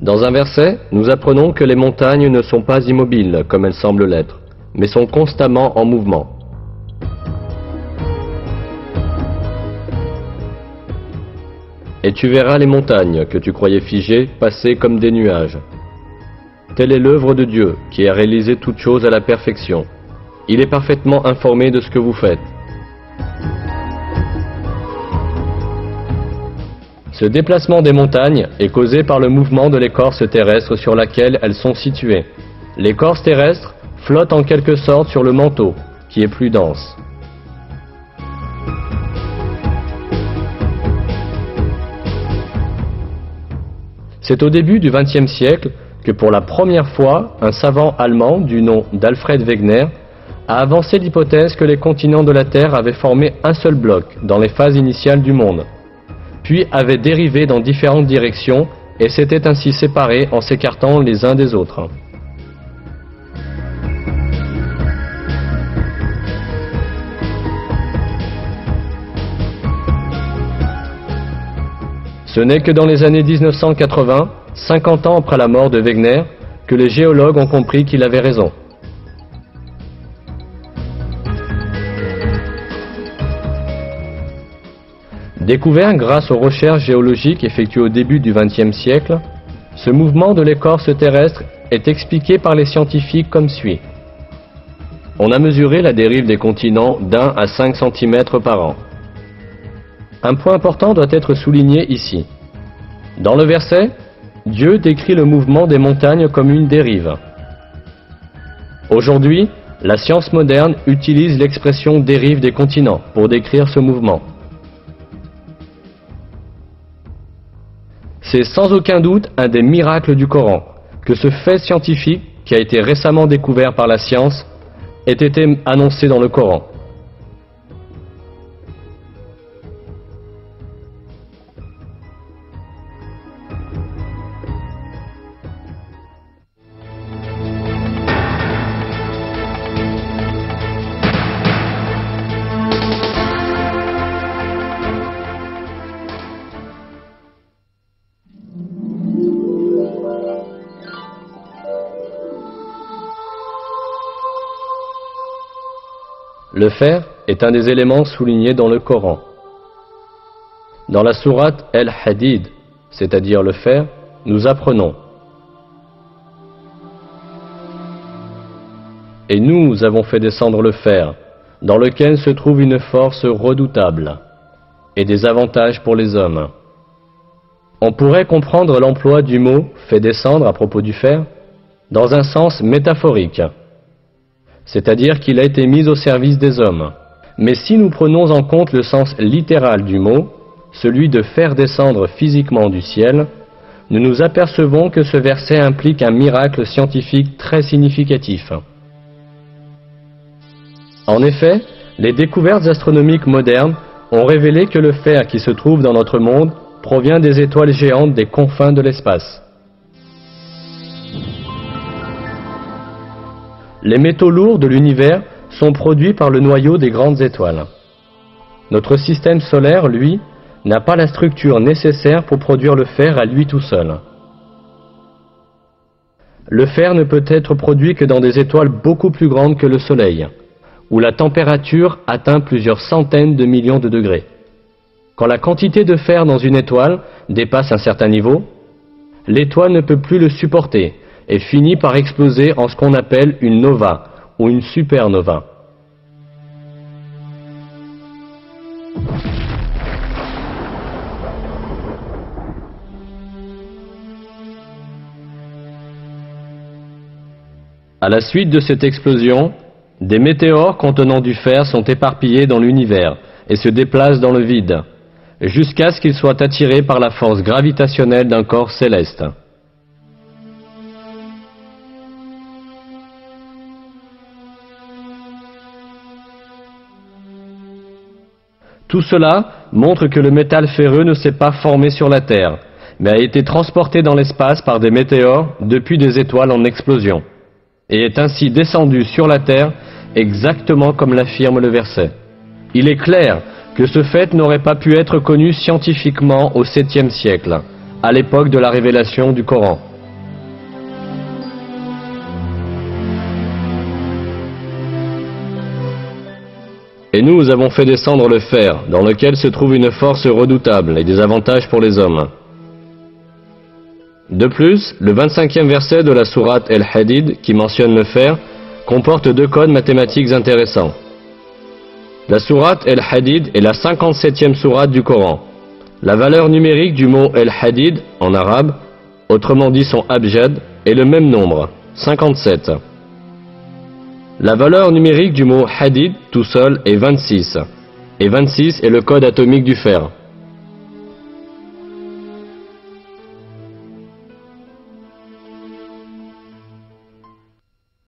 Dans un verset, nous apprenons que les montagnes ne sont pas immobiles comme elles semblent l'être, mais sont constamment en mouvement. Et tu verras les montagnes que tu croyais figées passer comme des nuages. Telle est l'œuvre de Dieu qui a réalisé toutes choses à la perfection. Il est parfaitement informé de ce que vous faites. Ce déplacement des montagnes est causé par le mouvement de l'écorce terrestre sur laquelle elles sont situées. L'écorce terrestre flotte en quelque sorte sur le manteau, qui est plus dense. C'est au début du XXe siècle que pour la première fois, un savant allemand du nom d'Alfred Wegener a avancé l'hypothèse que les continents de la Terre avaient formé un seul bloc dans les phases initiales du monde, puis avaient dérivé dans différentes directions et s'étaient ainsi séparés en s'écartant les uns des autres. Ce n'est que dans les années 1980, 50 ans après la mort de Wegener, que les géologues ont compris qu'il avait raison. Découvert grâce aux recherches géologiques effectuées au début du XXe siècle, ce mouvement de l'écorce terrestre est expliqué par les scientifiques comme suit. On a mesuré la dérive des continents d'1 à 5 cm par an. Un point important doit être souligné ici. Dans le verset, Dieu décrit le mouvement des montagnes comme une dérive. Aujourd'hui, la science moderne utilise l'expression dérive des continents pour décrire ce mouvement. C'est sans aucun doute un des miracles du Coran que ce fait scientifique, qui a été récemment découvert par la science, ait été annoncé dans le Coran. Le fer est un des éléments soulignés dans le Coran. Dans la sourate El-Hadid, c'est-à-dire le fer, nous apprenons: Et nous avons fait descendre le fer, dans lequel se trouve une force redoutable, et des avantages pour les hommes. On pourrait comprendre l'emploi du mot « fait descendre » à propos du fer dans un sens métaphorique, c'est-à-dire qu'il a été mis au service des hommes. Mais si nous prenons en compte le sens littéral du mot, celui de faire descendre physiquement du ciel, nous nous apercevons que ce verset implique un miracle scientifique très significatif. En effet, les découvertes astronomiques modernes ont révélé que le fer qui se trouve dans notre monde provient des étoiles géantes des confins de l'espace. Les métaux lourds de l'univers sont produits par le noyau des grandes étoiles. Notre système solaire, lui, n'a pas la structure nécessaire pour produire le fer à lui tout seul. Le fer ne peut être produit que dans des étoiles beaucoup plus grandes que le Soleil, où la température atteint plusieurs centaines de millions de degrés. Quand la quantité de fer dans une étoile dépasse un certain niveau, l'étoile ne peut plus le supporter et finit par exploser en ce qu'on appelle une nova ou une supernova. À la suite de cette explosion, des météores contenant du fer sont éparpillés dans l'univers et se déplacent dans le vide, jusqu'à ce qu'ils soient attirés par la force gravitationnelle d'un corps céleste. Tout cela montre que le métal ferreux ne s'est pas formé sur la Terre, mais a été transporté dans l'espace par des météores depuis des étoiles en explosion, et est ainsi descendu sur la Terre exactement comme l'affirme le verset. Il est clair que ce fait n'aurait pas pu être connu scientifiquement au 7e siècle, à l'époque de la révélation du Coran, Et nous avons fait descendre le fer, dans lequel se trouve une force redoutable et des avantages pour les hommes. De plus, le 25e verset de la sourate El-Hadid, qui mentionne le fer, comporte deux codes mathématiques intéressants. La sourate El-Hadid est la 57e sourate du Coran. La valeur numérique du mot El-Hadid, en arabe, autrement dit son abjad, est le même nombre, 57. La valeur numérique du mot Hadid tout seul est 26, et 26 est le code atomique du fer.